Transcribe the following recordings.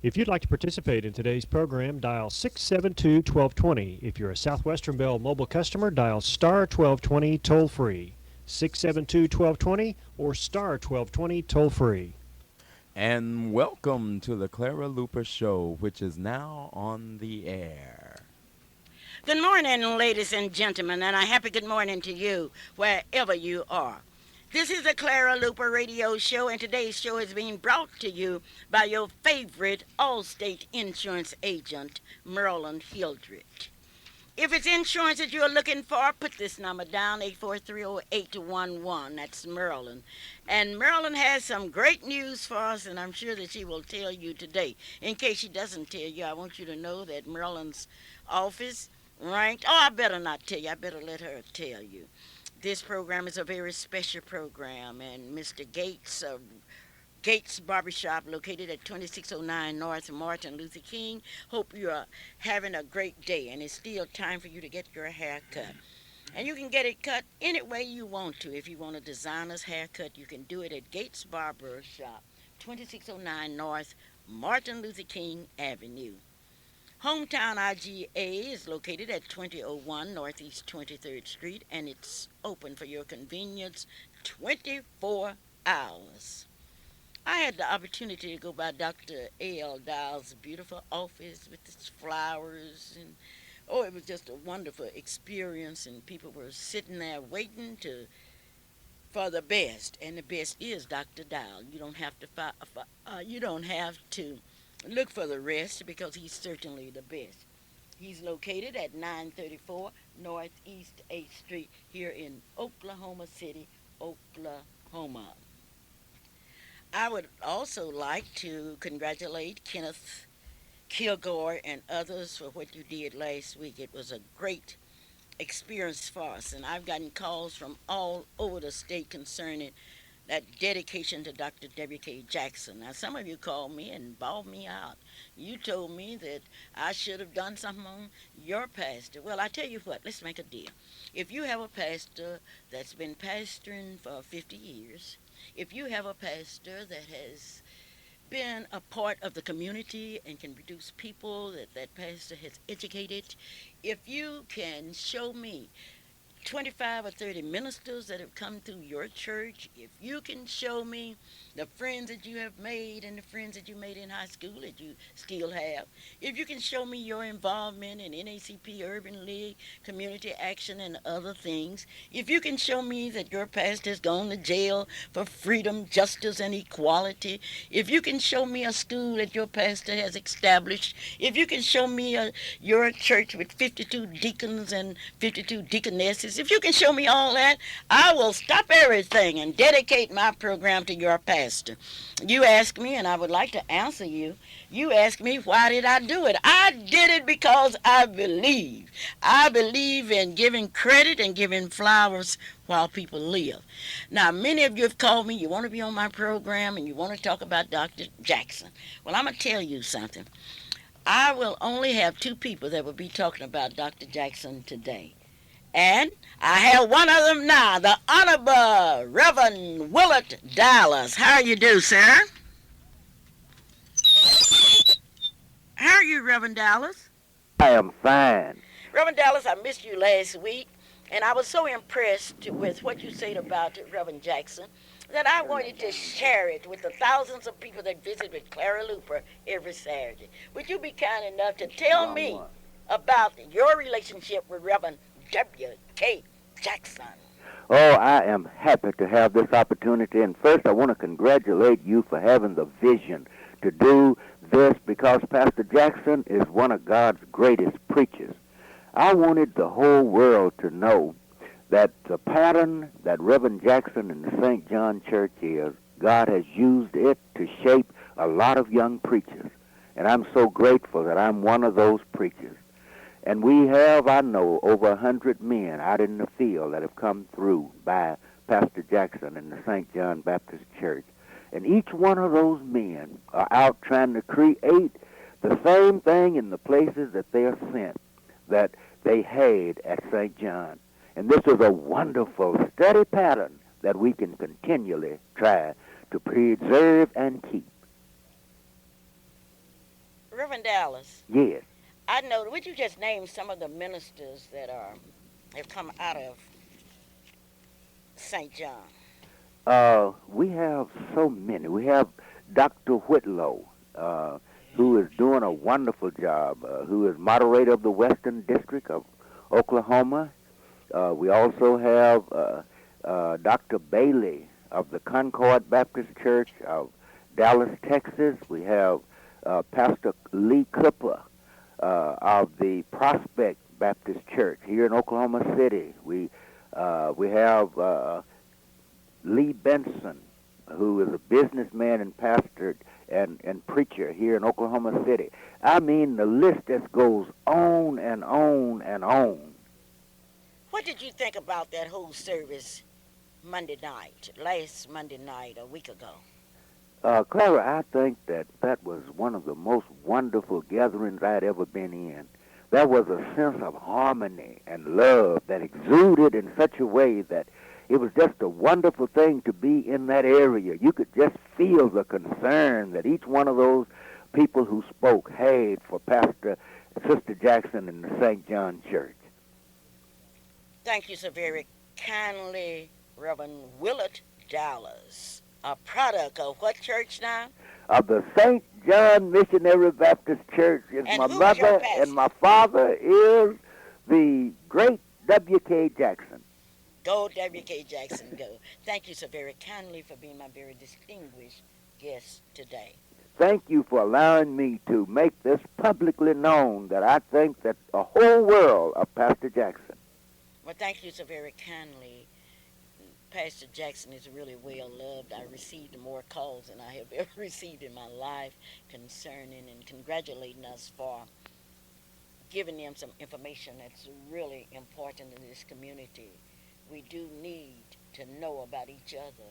If you'd like to participate in today's program, dial 672-1220. If you're a Southwestern Bell mobile customer, dial star 1220 toll-free. 672-1220 or star 1220 toll-free. And welcome to the Clara Luper Show, which is now on the air. Good morning, ladies and gentlemen, and a happy good morning to you, wherever you are. This is the Clara Luper Radio Show, and today's show is being brought to you by your favorite Allstate insurance agent, Merlin Hildreth. If it's insurance that you're looking for, put this number down, 8430811. That's Merlin. And Merlin has some great news for us, and I'm sure that she will tell you today. In case she doesn't tell you, I want you to know that Merlin's office ranked. Oh, I better not tell you. I better let her tell you. This program is a very special program, and Mr. Gates of Gates Barbershop, located at 2609 North Martin Luther King. Hope you are having a great day, and it's still time for you to get your hair cut. And you can get it cut any way you want to. If you want a designer's haircut, you can do it at Gates Barbershop, 2609 North Martin Luther King Avenue. Hometown IGA is located at 2001 Northeast 23rd Street, and it's open for your convenience 24 hours. I had the opportunity to go by Dr. A.L. Dial's beautiful office with its flowers, and it was just a wonderful experience, and people were sitting there waiting for the best, and the best is Dr. Dial. You don't have to look for the rest, because he's certainly the best. He's located at 934 Northeast 8th Street here in Oklahoma City, Oklahoma. I would also like to congratulate Kenneth Kilgore and others for what you did last week. It was a great experience for us, and I've gotten calls from all over the state concerning that dedication to Dr. W.K. Jackson. Now, some of you called me and bawled me out. You told me that I should have done something on your pastor. Well, I tell you what, let's make a deal. If you have a pastor that's been pastoring for 50 years, if you have a pastor that has been a part of the community and can produce people that pastor has educated, if you can show me 25 or 30 ministers that have come through your church, if you can show me the friends that you have made and the friends that you made in high school that you still have, if you can show me your involvement in NACP, Urban League, Community Action, and other things, if you can show me that your pastor has gone to jail for freedom, justice, and equality, if you can show me a school that your pastor has established, if you can show me your church with 52 deacons and 52 deaconesses, if you can show me all that, I will stop everything and dedicate my program to your pastor. You ask me, and I would like to answer you. You ask me, why did I do it? I did it because I believe. I believe in giving credit and giving flowers while people live. Now, many of you have called me. You want to be on my program, and you want to talk about Dr. Jackson. Well, I'm going to tell you something. I will only have two people that will be talking about Dr. Jackson today. And I have one of them now, the Honorable Reverend Willard Dallas. How you do, sir? How are you, Reverend Dallas? I am fine. Reverend Dallas, I missed you last week, and I was so impressed with what you said about Reverend Jackson that I wanted to share it with the thousands of people that visit with Clara Luper every Saturday. Would you be kind enough to tell me about your relationship with Reverend W.K. Jackson? Oh, I am happy to have this opportunity. And first, I want to congratulate you for having the vision to do this, because Pastor Jackson is one of God's greatest preachers. I wanted the whole world to know that the pattern that Reverend Jackson in the St. John Church is, God has used it to shape a lot of young preachers. And I'm so grateful that I'm one of those preachers. And we have, I know, over 100 men out in the field that have come through by Pastor Jackson in the St. John Baptist Church. And each one of those men are out trying to create the same thing in the places that they are sent that they had at St. John. And this is a wonderful, steady pattern that we can continually try to preserve and keep. Reverend Dallas, Yes. I know. Would you just name some of the ministers that have come out of St. John? We have so many. We have Dr. Whitlow, who is doing a wonderful job, who is moderator of the Western District of Oklahoma. We also have Dr. Bailey of the Concord Baptist Church of Dallas, Texas. We have Pastor Lee Clipper of the Prospect Baptist Church here in Oklahoma City. We have Lee Benson, who is a businessman and pastor and preacher here in Oklahoma City. I mean, the list just goes on and on and on. What did you think about that whole service Monday night, last Monday night, a week ago? Clara, I think that was one of the most wonderful gatherings I'd ever been in. There was a sense of harmony and love that exuded in such a way that it was just a wonderful thing to be in that area. You could just feel the concern that each one of those people who spoke had for Pastor Sister Jackson in the St. John Church. Thank you so very kindly, Reverend Willard Dallas. A product of what church now? Of the St. John Missionary Baptist Church is And my who was your mother, pastor? and my father is the great W.K. Jackson. Go, W.K. Jackson, go. Thank you so very kindly for being my very distinguished guest today. Thank you for allowing me to make this publicly known that I think that the whole world of Pastor Jackson. Well, thank you so very kindly. Pastor Jackson is really well loved. I received more calls than I have ever received in my life concerning and congratulating us for giving them some information that's really important in this community. We do need to know about each other.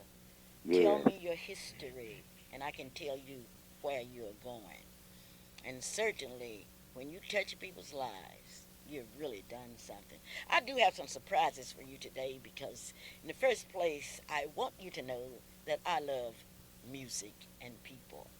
Tell Yes. me your history, and I can tell you where you're going. And certainly, when you touch people's lives, you've really done something. I do have some surprises for you today because, in the first place, I want you to know that I love music and people.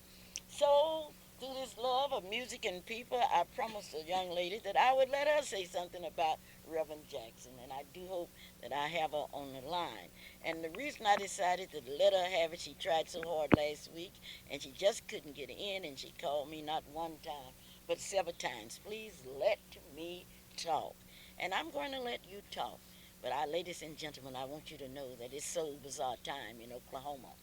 So, through this love of music and people, I promised a young lady that I would let her say something about Reverend Jackson, and I do hope that I have her on the line. And the reason I decided to let her have it, she tried so hard last week, and she just couldn't get in, and she called me not one time, but several times. Please let me talk. And I'm going to let you talk. But ladies and gentlemen, I want you to know that it's Soul Bazaar time in Oklahoma.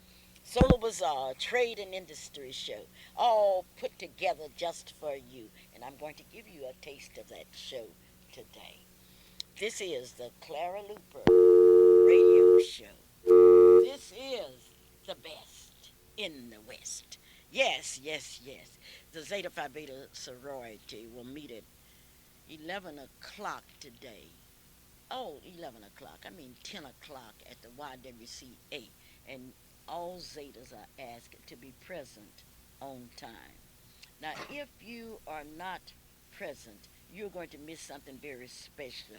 Soul Bazaar, trade and industry show, all put together just for you. And I'm going to give you a taste of that show today. This is the Clara Luper radio show. This is the best in the West. Yes, yes, yes. The Zeta Phi Beta sorority will meet at 11 o'clock today. Oh, 11 o'clock. I mean 10 o'clock at the YWCA. And all Zetas are asked to be present on time. Now, if you are not present, you're going to miss something very special.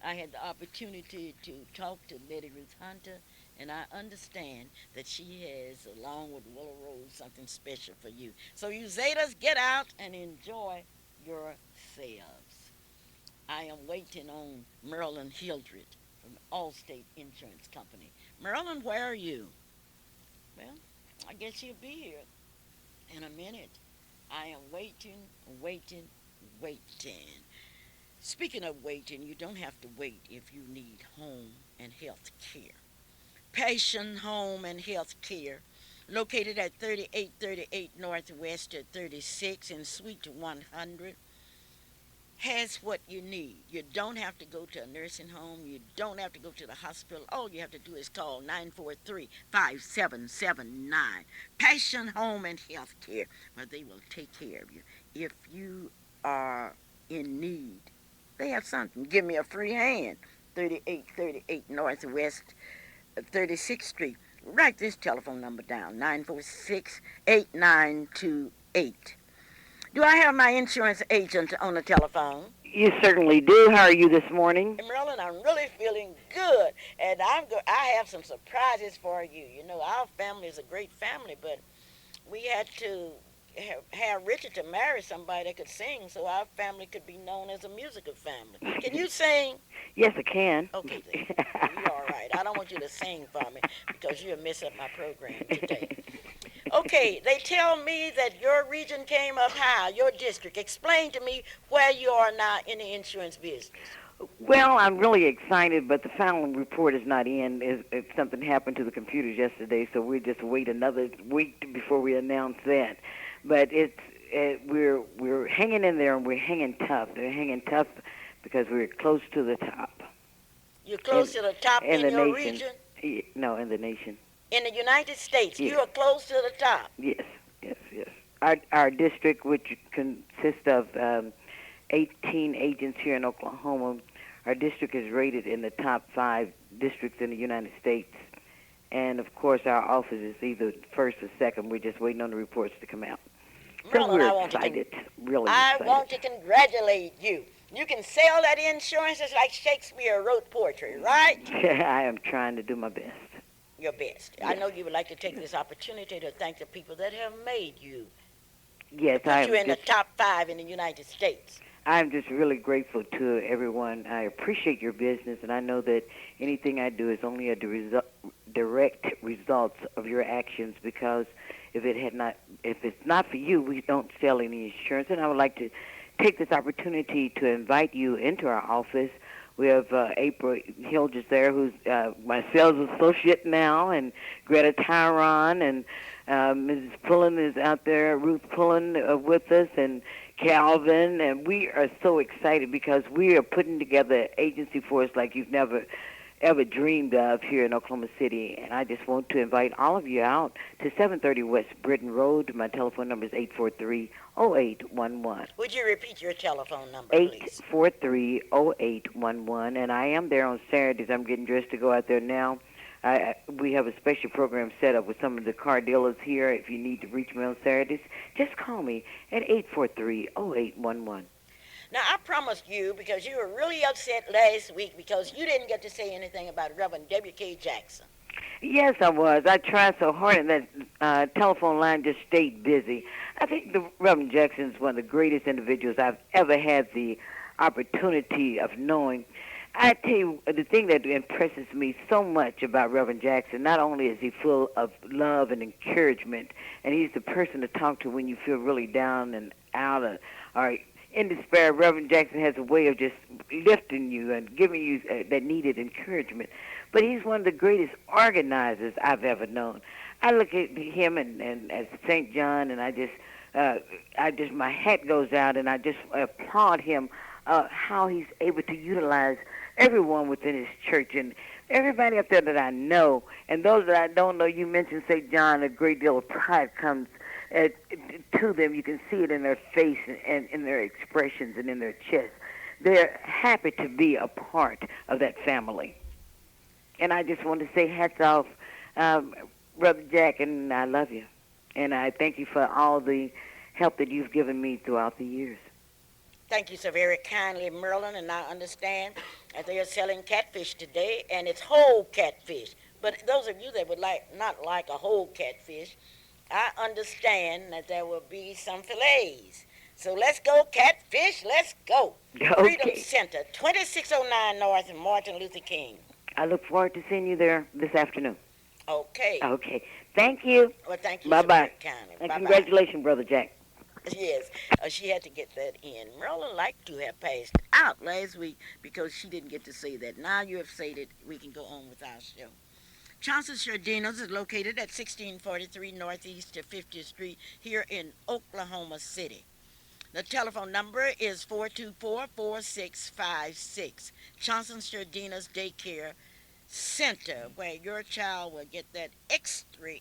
I had the opportunity to talk to Lady Ruth Hunter, and I understand that she has, along with Willow Rose, something special for you. So you Zetas, get out and enjoy yourselves. I am waiting on Marilyn Hildred from Allstate Insurance Company. Marilyn, where are you? Well, I guess she'll be here in a minute. I am waiting, waiting, waiting. Speaking of waiting, you don't have to wait if you need home and health care. Passion Home and Health Care, located at 3838 Northwest at 36 in Suite 100, has what you need. You don't have to go to a nursing home. You don't have to go to the hospital. All you have to do is call 943-5779. Passion Home and Health Care, where they will take care of you. If you are in need, they have something. Give me a free hand. 3838 Northwest 36th Street. Write this telephone number down, 946-8928. Do I have my insurance agent on the telephone? You certainly do. How are you this morning? And Marilyn, I'm really feeling good, and I have some surprises for you. You know, our family is a great family, but we had to have Richard to marry somebody that could sing, so our family could be known as a musical family. Can you sing? Yes, I can. Okay, then. You all right. I don't want you to sing for me because you'll mess up my program today. Okay, they tell me that your region came up high, your district. Explain to me where you are now in the insurance business. Well, I'm really excited, but the final report is not in. Something happened to the computers yesterday, so we just wait another week before we announce that. But we're hanging in there and we're hanging tough. They're hanging tough because we're close to the top You're close to the top in in the your nation. region? No, in the nation. In the United States, Yes. you are close to the top. Yes, yes, yes. Our district, which consists of 18 agents here in Oklahoma, our district is rated in the top 5 districts in the United States. And, of course, our office is either first or second. We're just waiting on the reports to come out. So Merlin, we're excited, really I excited. want to congratulate you. You can sell that insurance just like Shakespeare wrote poetry, right? I am trying to do my best. Your best. I know you would like to take this opportunity to thank the people that have made you. Yes, Put you in the top 5 in the United States. I'm just really grateful to everyone. I appreciate your business, and I know that anything I do is only a direct result of your actions, because if it's not for you, we don't sell any insurance. And I would like to take this opportunity to invite you into our office. We have April Hilgers there, who's my sales associate now, and Greta Tyron, and Mrs. Pullen is out there, Ruth Pullen with us, and Calvin, and we are so excited because we are putting together an agency force like you've never ever dreamed of here in Oklahoma City. And I just want to invite all of you out to 730 West Britton Road. My telephone number is 843-0811. Would you repeat your telephone number, please? 843-0811. And I am there on Saturdays. I'm getting dressed to go out there now. We have a special program set up with some of the car dealers here. If you need to reach me on Saturdays, just call me at 843-0811. Now, I promised you, because you were really upset last week because you didn't get to say anything about Reverend W.K. Jackson. Yes, I was. I tried so hard, and that telephone line just stayed busy. I think the Reverend Jackson is one of the greatest individuals I've ever had the opportunity of knowing. I tell you, the thing that impresses me so much about Reverend Jackson, not only is he full of love and encouragement, and he's the person to talk to when you feel really down and out or in despair. Reverend Jackson has a way of just lifting you and giving you that needed encouragement. But he's one of the greatest organizers I've ever known. I look at him and at St. John, and I just my hat goes out, and I just applaud him how he's able to utilize everyone within his church and everybody up there that I know, and those that I don't know. You mentioned St. John, a great deal of pride comes to them. You can see it in their face and in their expressions and in their chest. They're happy to be a part of that family. And I just want to say hats off, Brother Jack, and I love you. And I thank you for all the help that you've given me throughout the years. Thank you so very kindly, Merlin, and I understand that they are selling catfish today, and it's whole catfish. But those of you that would not like a whole catfish, I understand that there will be some fillets. So let's go, catfish, let's go. Okay. Freedom Center, 2609 North and Martin Luther King. I look forward to seeing you there this afternoon. Okay. Okay. Thank you. Well, thank you Bye-bye. so very kindly. And Bye-bye. congratulations, Brother Jack. Yes, she had to get that in. Merlin liked to have passed out last week because she didn't get to say that. Now you have said it, we can go on with our show. Johnson's Sardinos is located at 1643 Northeast 50th Street here in Oklahoma City. The telephone number is 424-4656. Johnson's Sardinos Daycare Center, where your child will get that extra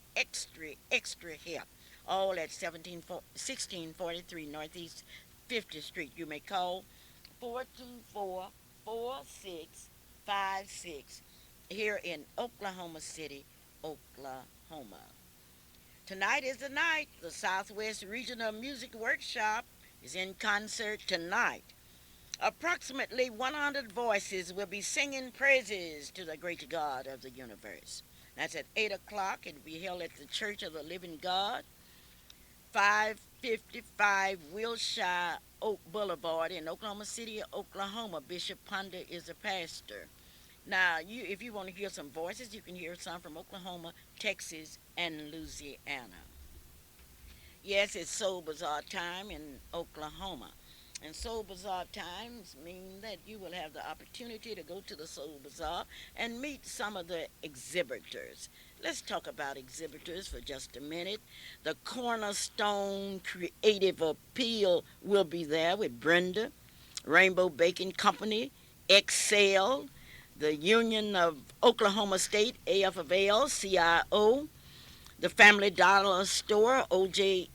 help. All at 1643 Northeast 50th Street. You may call 424-4656 here in Oklahoma City, Oklahoma. Tonight is the night. The Southwest Regional Music Workshop is in concert tonight. Approximately 100 voices will be singing praises to the great God of the universe. That's at 8 o'clock. It will be held at the Church of the Living God, 5 55 Wilshire Oak Boulevard in Oklahoma City, Oklahoma. Bishop Ponder is a pastor. Now, if you want to hear some voices, you can hear some from Oklahoma, Texas, and Louisiana. Yes, it's Soul Bazaar time in Oklahoma. And Soul Bazaar times mean that you will have the opportunity to go to the Soul Bazaar and meet some of the exhibitors. Let's talk about exhibitors for just a minute. The Cornerstone Creative Appeal will be there with Brenda, Rainbow Baking Company, Excel, the Union of Oklahoma State, AF of L, CIO, the Family Dollar Store, OG&E,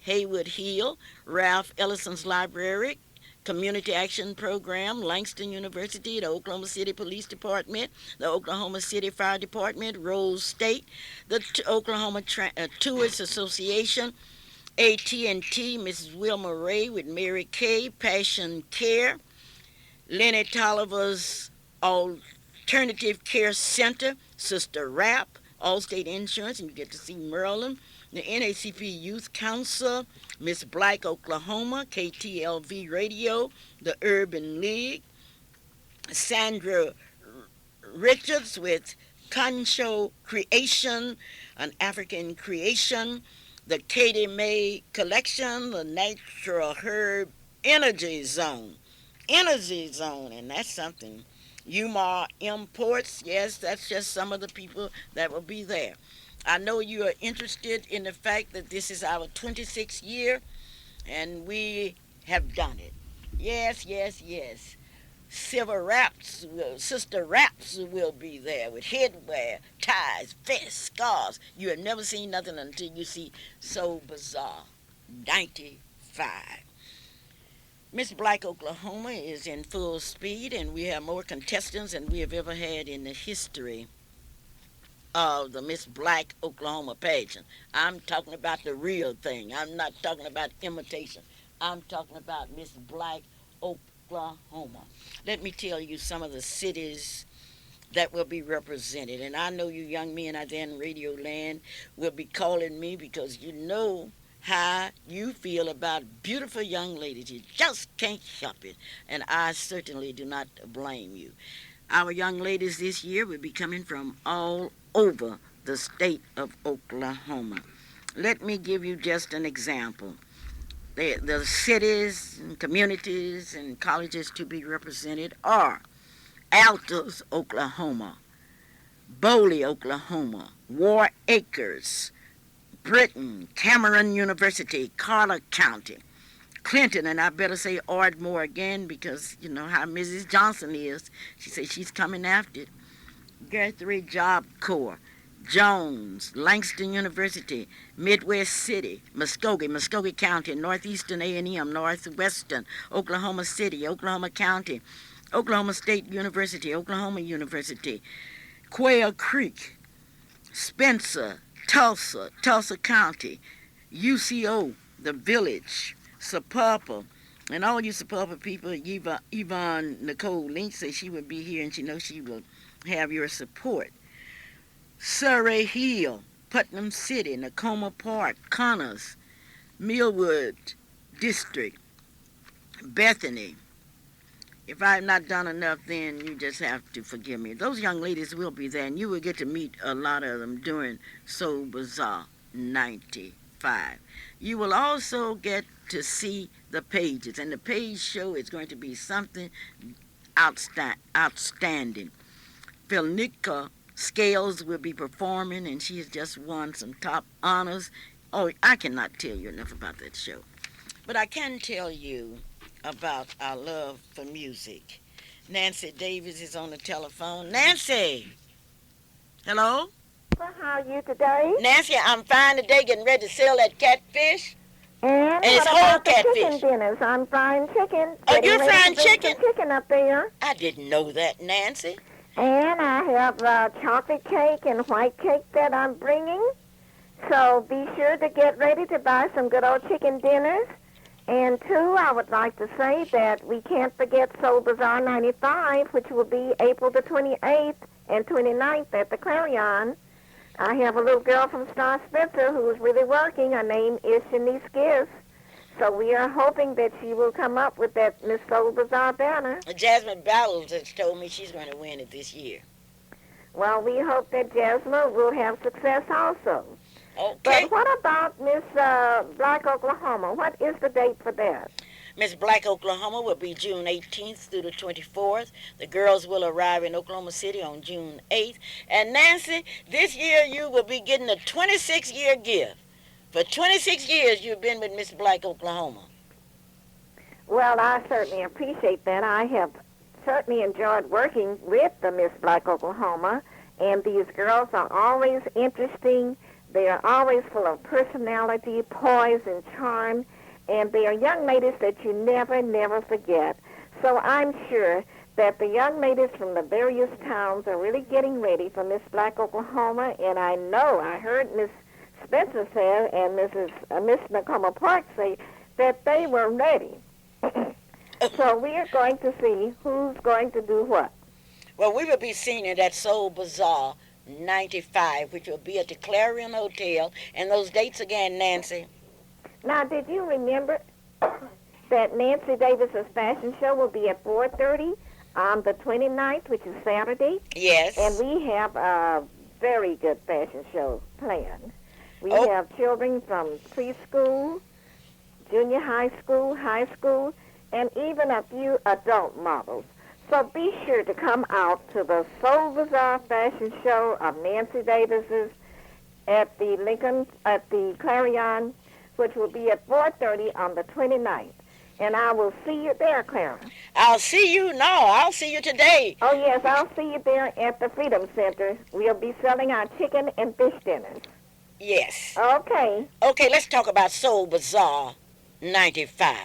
Haywood Hill, Ralph Ellison's Library, Community Action Program, Langston University, the Oklahoma City Police Department, the Oklahoma City Fire Department, Rose State, the Oklahoma Tourist Association, AT&T, Mrs. Wilma Ray with Mary Kay, Passion Care, Lenny Tolliver's Alternative Care Center, Sister Rap, Allstate Insurance, and you get to see Merlin, the NACP Youth Council, Miss Black, Oklahoma, KTLV Radio, the Urban League, Sandra Richards with Concho Creation, an African creation, the Katie May Collection, the Natural Herb Energy Zone. Energy Zone, and that's something. Umar Imports, yes, that's just some of the people that will be there. I know you are interested in the fact that this is our 26th year, and we have done it. Yes, yes, yes. Sister Raps will be there with headwear, ties, vests, scarves. You have never seen nothing until you see Soul Bazaar 95. Miss Black Oklahoma is in full speed, and we have more contestants than we have ever had in the history of the Miss Black Oklahoma pageant. I'm talking about the real thing. I'm not talking about imitation. I'm talking about Miss Black Oklahoma. Let me tell you some of the cities that will be represented. And I know you young men out there in Radio Land will be calling me because you know how you feel about beautiful young ladies. You just can't help it. And I certainly do not blame you. Our young ladies this year will be coming from all over the state of Oklahoma. Let me give you just an example. The cities and communities and colleges to be represented are Altus, Oklahoma, Boley, Oklahoma, War Acres, Britain, Cameron University, Carter County, Clinton, and I better say Ardmore again because you know how Mrs. Johnson is. She says she's coming after it. Guthrie Job Corps, Jones, Langston University, Midwest City, Muskogee County, Northeastern A&M, Northwestern, Oklahoma City, Oklahoma County, Oklahoma State University, Oklahoma University, Quail Creek, Spencer, Tulsa County, UCO, The Village, Sapulpa, and all you Sapulpa people, Yvonne Nicole Lynch says she will be here and she knows she will have your support. Surrey Hill, Putnam City, Nakoma Park, Connors, Millwood District, Bethany. If I have not done enough, then you just have to forgive me. Those young ladies will be there, and you will get to meet a lot of them during Soul Bazaar 95. You will also get to see the pages, and the page show is going to be something outstanding. Philnica Scales will be performing, and she has just won some top honors. Oh, I cannot tell you enough about that show. But I can tell you about our love for music. Nancy Davis is on the telephone. Nancy! Hello? Well, how are you today? Nancy, I'm fine today, getting ready to sell that catfish. And it's what whole about the catfish. chicken dinners? I'm frying chicken. Oh, you're Getting ready frying to bake chicken? some chicken up there. I didn't know that, Nancy. And I have chocolate cake and white cake that I'm bringing. So be sure to get ready to buy some good old chicken dinners. And two, I would like to say that we can't forget Soul Bazaar 95, which will be April the 28th and 29th at the Clarion. I have a little girl from Star Spencer who's really working. Her name is Shanice Gibbs. So we are hoping that she will come up with that Miss Soul Bazaar banner. Jasmine Bowles has told me she's going to win it this year. Well, we hope that Jasmine will have success also. Okay. But what about Miss Black Oklahoma? What is the date for that? Miss Black Oklahoma will be June 18th through the 24th. The girls will arrive in Oklahoma City on June 8th. And Nancy, this year you will be getting a 26-year gift. For 26 years you've been with Miss Black Oklahoma. Well, I certainly appreciate that. I have certainly enjoyed working with the Miss Black Oklahoma, and these girls are always interesting. They are always full of personality, poise, and charm, and they are young ladies that you never, never forget. So I'm sure that the young ladies from the various towns are really getting ready for Miss Black Oklahoma, and I heard Miss Spencer say and Miss Nakoma Park say that they were ready. So we are going to see who's going to do what. Well, we will be seeing it at Soul Bazaar 95, which will be at the Clarion Hotel. And those dates again, Nancy. Now, did you remember that Nancy Davis's fashion show will be at 4:30 on the 29th, which is Saturday? Yes. And we have a very good fashion show planned. We have children from preschool, junior high school, and even a few adult models. So be sure to come out to the Soul Bazaar fashion show of Nancy Davis's at the Clarion, which will be at 4:30 on the 29th. And I will see you there, Clara. I'll see you now. I'll see you today. Oh, yes, I'll see you there at the Freedom Center. We'll be selling our chicken and fish dinners. Yes. Okay. Okay, let's talk about Soul Bazaar 95.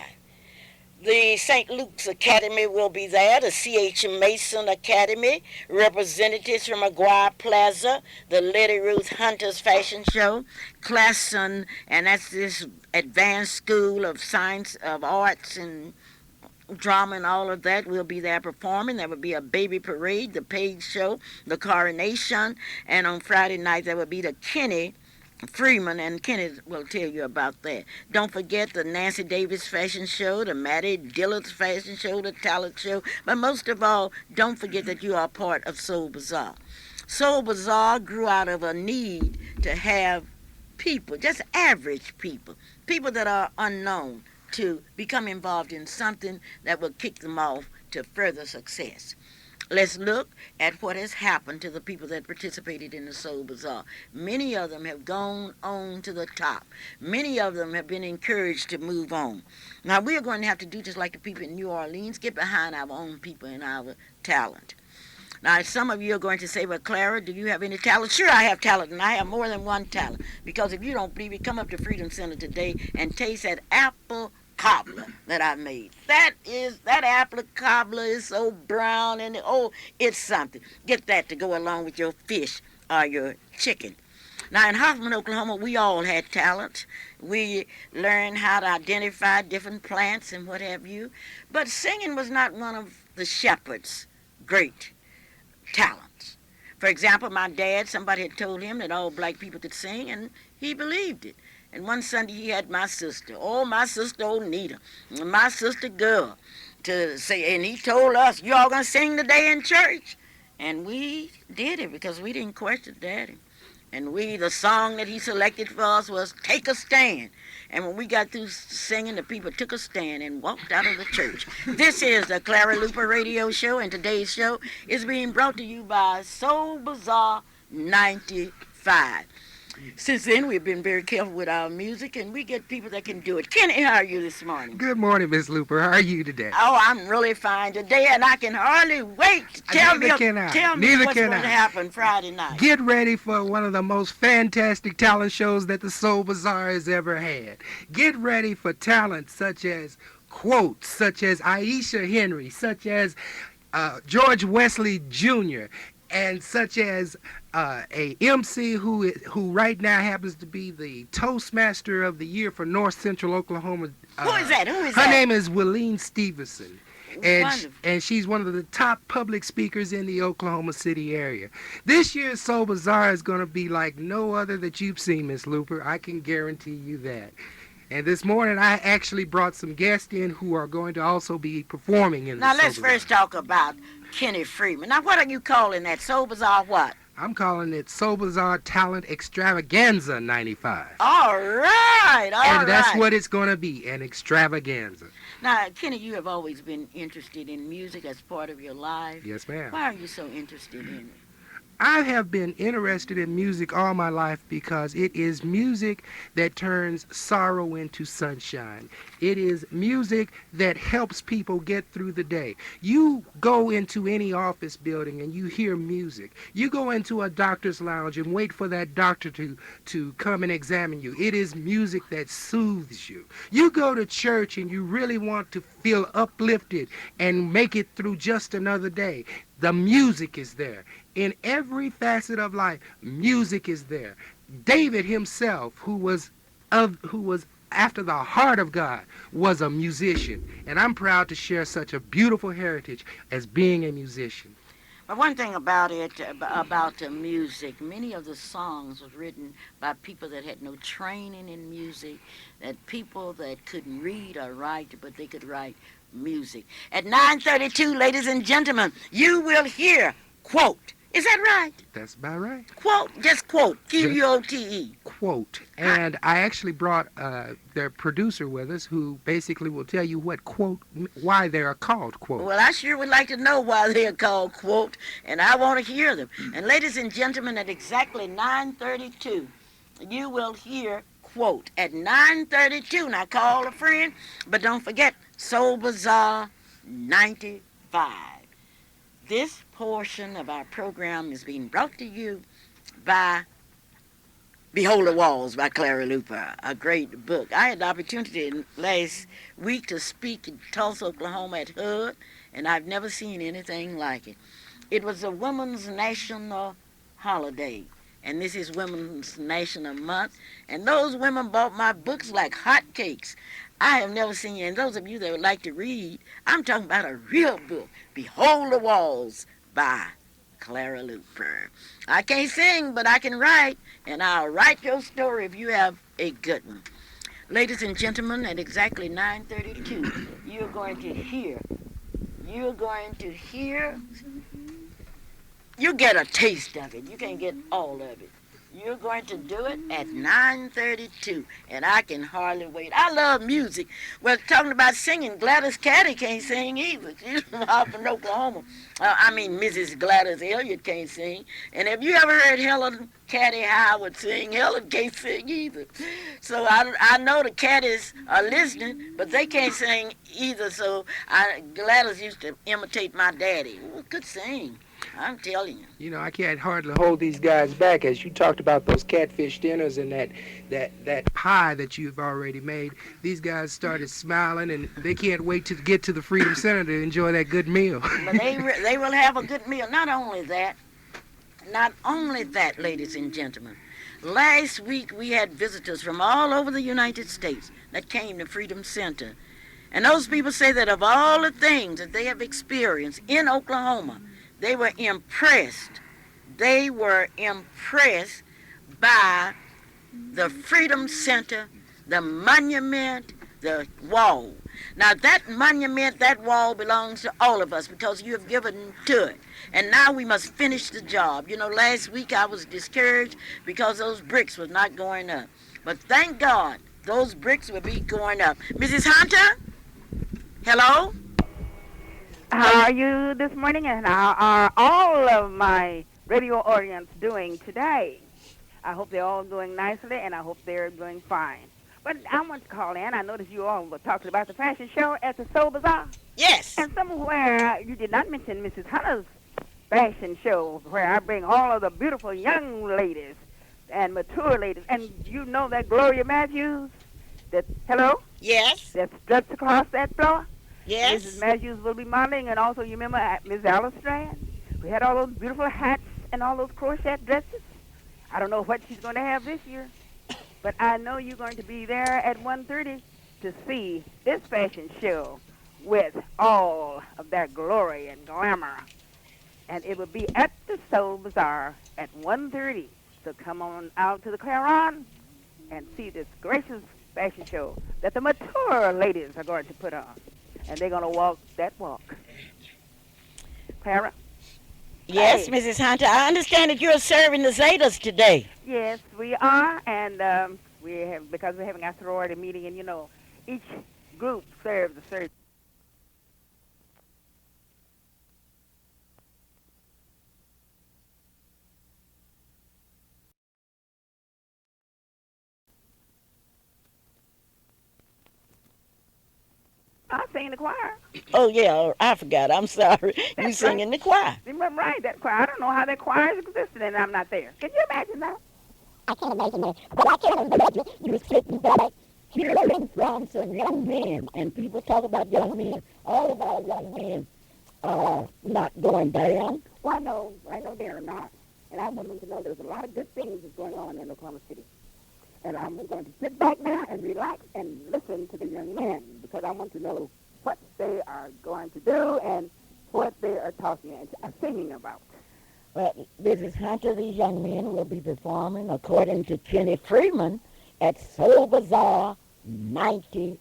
The St. Luke's Academy will be there, the C.H. Mason Academy, representatives from McGuire Plaza, the Lady Ruth Hunter's Fashion Show, Clason, and that's this advanced school of science, of arts and drama and all of that will be there performing. There will be a baby parade, the Page Show, the coronation, and on Friday night there will be the Kenny Freeman, and Kenny will tell you about that. Don't forget the Nancy Davis Fashion Show, the Maddie Dillard's Fashion Show, the Talent Show. But most of all, don't forget that you are part of Soul Bazaar. Soul Bazaar grew out of a need to have people, just average people that are unknown, to become involved in something that will kick them off to further success. Let's look at what has happened to the people that participated in the Soul Bazaar. Many of them have gone on to the top. Many of them have been encouraged to move on. Now, we're going to have to do just like the people in New Orleans, get behind our own people and our talent. Now, some of you are going to say, well, Clara, do you have any talent? Sure, I have talent, and I have more than one talent. Because if you don't believe it, come up to Freedom Center today and taste that apple cobbler that I made. That apple cobbler is so brown and it's something. Get that to go along with your fish or your chicken. Now in Hoffman, Oklahoma, we all had talent. We learned how to identify different plants and what have you. But singing was not one of the shepherd's great talents. For example, my dad, somebody had told him that all black people could sing, and he believed it. And one Sunday he had my sister Onita, my sister girl, to say, and he told us, you all gonna sing today in church? And we did it because we didn't question Daddy. And the song that he selected for us was Take a Stand. And when we got through singing, the people took a stand and walked out of the church. This is the Clara Luper Radio Show, and today's show is being brought to you by Soul Bazaar 95. Since then, we've been very careful with our music, and we get people that can do it. Kenny, how are you this morning? Good morning, Miss Luper. How are you today? Oh, I'm really fine today, and I can hardly wait to tell me what's going to happen Friday night. Get ready for one of the most fantastic talent shows that the Soul Bazaar has ever had. Get ready for talent such as quotes, such as Aisha Henry, such as George Wesley Jr., and such as a MC who right now happens to be the Toastmaster of the Year for North Central Oklahoma. Who is that? Her name is Willene Stevenson. Wonderful. and she's one of the top public speakers in the Oklahoma City area. This year's Soul Bazaar is going to be like no other that you've seen, Miss Luper. I can guarantee you that. And this morning, I actually brought some guests in who are going to also be performing in the Now Soul let's Bazaar. first talk about Kenny Freeman. Now what are you calling that? Soul Bazaar what? I'm calling it Soul Bazaar Talent Extravaganza 95. All right, And that's what it's going to be, an extravaganza. Now, Kenny, you have always been interested in music as part of your life. Yes, ma'am. Why are you so interested in it? I have been interested in music all my life because it is music that turns sorrow into sunshine. It is music that helps people get through the day. You go into any office building and you hear music. You go into a doctor's lounge and wait for that doctor to come and examine you. It is music that soothes you. You go to church and you really want to feel uplifted and make it through just another day. The music is there. In every facet of life, music is there. David himself, who was after the heart of God, was a musician, and I'm proud to share such a beautiful heritage as being a musician. But one thing about it, about the music, many of the songs was written by people that had no training in music, that people that couldn't read or write, but they could write music. At 9:32, ladies and gentlemen, you will hear quote. Is that right? That's about right. Quote, just quote, Q-U-O-T-E. Quote. And I actually brought their producer with us who basically will tell you what quote, why they are called quote. Well, I sure would like to know why they are called quote, and I want to hear them. And ladies and gentlemen, at exactly 9:32, you will hear quote. At 9:32, now call a friend, but don't forget, Soul Bazaar 95. This portion of our program is being brought to you by Behold the Walls by Clara Luper, a great book. I had the opportunity last week to speak in Tulsa, Oklahoma at HUD, and I've never seen anything like it. It was a women's national holiday, and this is Women's National Month, and those women bought my books like hotcakes. I have never seen, and those of you that would like to read, I'm talking about a real book, Behold the Walls by Clara Luper. I can't sing, but I can write, and I'll write your story if you have a good one. Ladies and gentlemen, at exactly 9:32, you're going to hear, you get a taste of it. You can't get all of it. You're going to do it at 9:32, and I can hardly wait. I love music. Well, talking about singing, Gladys Caddy can't sing either. She's from out from Oklahoma. Mrs. Gladys Elliott can't sing. And have you ever heard Helen Caddy Howard sing? Helen can't sing either. So I know the Caddies are listening, but they can't sing either. So Gladys used to imitate my daddy. Well, could sing. I'm telling you. You know, I can't hardly hold these guys back. As you talked about those catfish dinners and that pie that you've already made, these guys started smiling, and they can't wait to get to the Freedom Center to enjoy that good meal. But they will have a good meal. Not only that, ladies and gentlemen. Last week we had visitors from all over the United States that came to Freedom Center. And those people say that of all the things that they have experienced in Oklahoma, they were impressed. They were impressed by the Freedom Center, the monument, the wall. Now that monument, that wall belongs to all of us because you have given to it. And now we must finish the job. You know, last week I was discouraged because those bricks was not going up. But thank God, those bricks will be going up. Mrs. Hunter? Hello? How are you this morning, and how are all of my radio audience doing today? I hope they're all doing nicely, and I hope they're doing fine. But I want to call in. I noticed you all were talking about the fashion show at the Soul Bazaar. Yes. And somewhere you did not mention Mrs. Hunter's fashion show, where I bring all of the beautiful young ladies and mature ladies. And you know that Gloria Matthews, hello? Yes. That struts across that floor? Yes. Mrs. Matthews will be modeling, and also you remember Ms. Alice Strand? We had all those beautiful hats and all those crochet dresses. I don't know what she's going to have this year, but I know you're going to be there at 1:30 to see this fashion show with all of their glory and glamour. And it will be at the Soul Bazaar at 1:30. So come on out to the Clara and see this gracious fashion show that the mature ladies are going to put on. And they're going to walk that walk. Clara? Yes, Hey. Mrs. Hunter. I understand that you're serving the Zetas today. Yes, we are. And we have, because we're having our sorority meeting, and, you know, each group serves a certain. I sing in the choir. Oh, yeah, I forgot. I'm sorry. You That's sing right. in the choir. Remember, right, that choir. I don't know how that choir is existing and I'm not there. Can you imagine that? I can't imagine that. But I can imagine you sitting back hearing from some young men, and people talk about young men, all about young men not going down. Well, I know they're not. And I want them to know there's a lot of good things that's going on in Oklahoma City. And I'm going to sit back now and relax and listen to the young men because I want to know what they are going to do and what they are talking and singing about. Well, Mrs. Hunter, these young men will be performing, according to Kenny Freeman, at Soul Bazaar 95.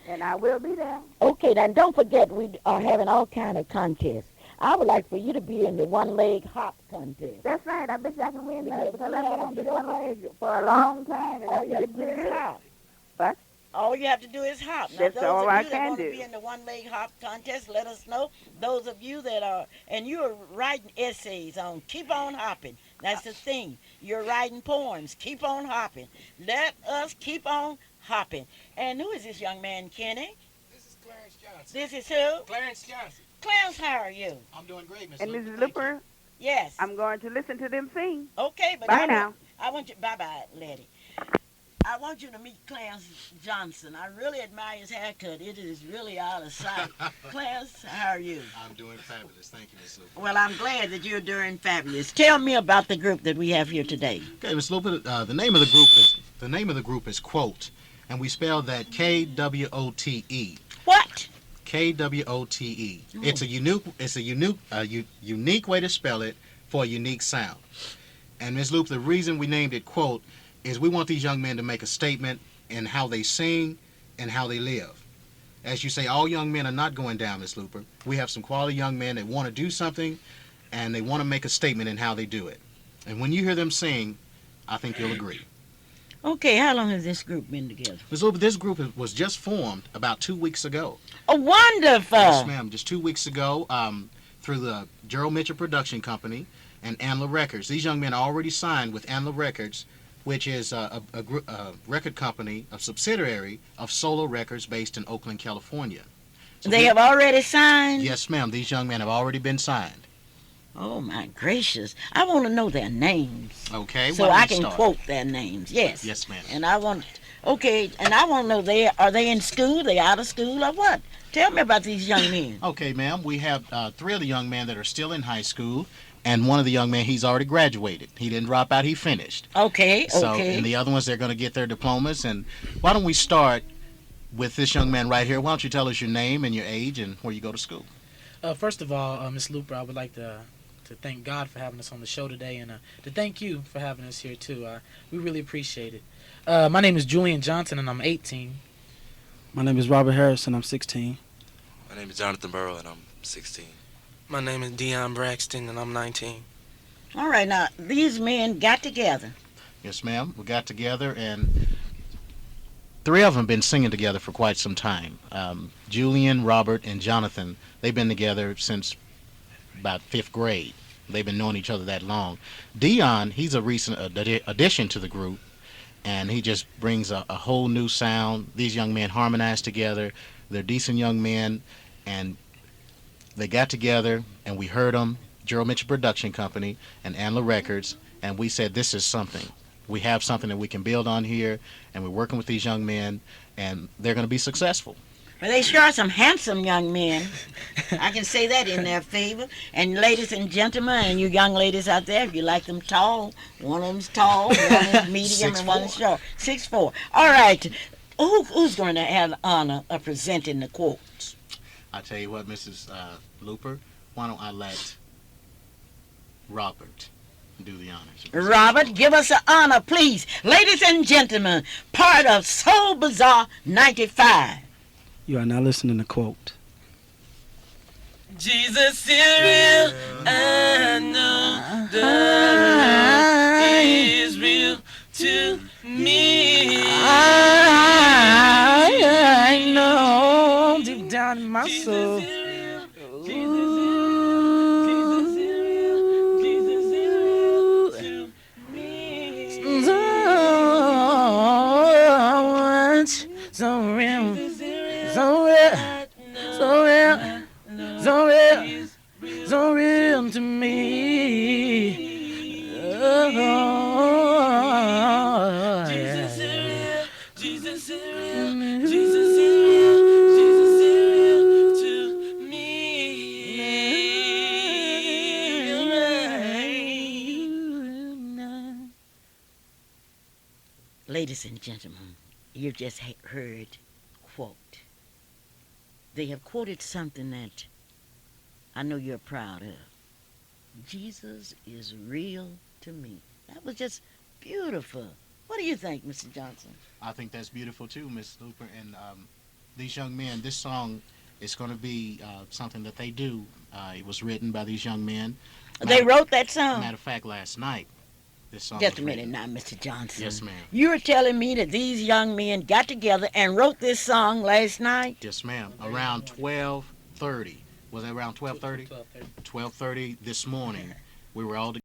And I will be there. Okay, then don't forget we are having all kind of contests. I would like for you to be in the one-leg hop contest. That's right. I bet you I can win today because I've been on the one leg for a long time, and all you have to do is hop. What? All you have to do is hop. Now, That's those all of I you that can want do. to be in the one-leg hop contest, let us know. Those of you that are, and you're writing essays on keep on hopping. That's the thing. You're writing poems. Keep on hopping. Let us keep on hopping. And who is this young man, Kenny? This is Clarence Johnson. This is who? Clarence Johnson. Clarence, how are you? I'm doing great, Miss And Luper. Mrs. Thank you. Looper, Yes. I'm going to listen to them sing. Okay, but Bye now. I want you, bye-bye, Letty. I want you to meet Clarence Johnson. I really admire his haircut. It is really out of sight. Clarence, how are you? I'm doing fabulous. Thank you, Miss Luper. Well, I'm glad that you're doing fabulous. Tell me about the group that we have here today. Okay, Miss Luper. The name of the group is Quote, and we spell that Kwote. What? Kwote. It's a unique way to spell it for a unique sound. And Miss Luper, the reason we named it Quote is we want these young men to make a statement in how they sing and how they live. As you say, all young men are not going down, Miss Luper. We have some quality young men that want to do something and they want to make a statement in how they do it. And when you hear them sing, I think you'll agree. Okay, how long has this group been together? Ms. Luper, this group was just formed about 2 weeks ago. Oh, wonderful. Yes, ma'am. Just 2 weeks ago through the Gerald Mitchell Production Company and Anla Records. These young men are already signed with Anla Records, which is a record company, a subsidiary of Solo Records based in Oakland, California. So They have already signed? Yes, ma'am. These young men have already been signed. Oh, my gracious. I want to know their names. Okay. So why don't I we can start? quote their names. Yes. Yes, ma'am. And I want to know, are they in school, they out of school, or what? Tell me about these young men. Okay, ma'am. We have 3 of the young men that are still in high school, and one of the young men, he's already graduated. He didn't drop out, he finished. Okay, So, okay. and the other ones, they're going to get their diplomas. And why don't we start with this young man right here? Why don't you tell us your name and your age and where you go to school? First of all, Ms. Luper, I would like to thank God for having us on the show today, and to thank you for having us here too. We really appreciate it. My name is Julian Johnson, and I'm 18. My name is Robert Harrison. I'm 16. My name is Jonathan Burrow, and I'm 16. My name is Dion Braxton, and I'm 19. All right, now, these men got together. Yes, ma'am. We got together, and 3 of them been singing together for quite some time. Julian, Robert, and Jonathan, they've been together since about 5th grade. They've been knowing each other that long. Dion, he's a recent addition to the group, and he just brings a whole new sound. These young men harmonize together. They're decent young men, and they got together, and we heard them, Gerald Mitchell Production Company and Anla Records, and we said, this is something. We have something that we can build on here, and we're working with these young men, and they're going to be successful. Well, they sure are some handsome young men. I can say that in their favor. And ladies and gentlemen, and you young ladies out there, if you like them tall, one of them's tall, one is medium, and one is short. 6'4". All right. Who's going to have the honor of presenting the quotes? I tell you what, Mrs. Luper, why don't I let Robert do the honors? Robert, give us an honor, please. Ladies and gentlemen, part of Soul Bazaar 95. You are now listening to Quote. Jesus is real. I know the love is real to me. I know deep down in my soul. So real, so real, so real, so real, so real to me. Oh, yeah. Jesus is real, Jesus is real, Jesus is real to me. Ladies and gentlemen, you just heard quote. They have quoted something that I know you're proud of. Jesus is real to me. That was just beautiful. What do you think, Mr. Johnson? I think that's beautiful too, Miss Luper. And these young men, this song is going to be something that they do. It was written by these young men. They wrote that song? Matter of fact, last night, this song Just was a minute written. now, Mr. Johnson. Yes, ma'am. You're telling me that these young men got together and wrote this song last night? Yes, ma'am. Around 12:30. Was it around 12:30? 12:30 this morning. We were all together.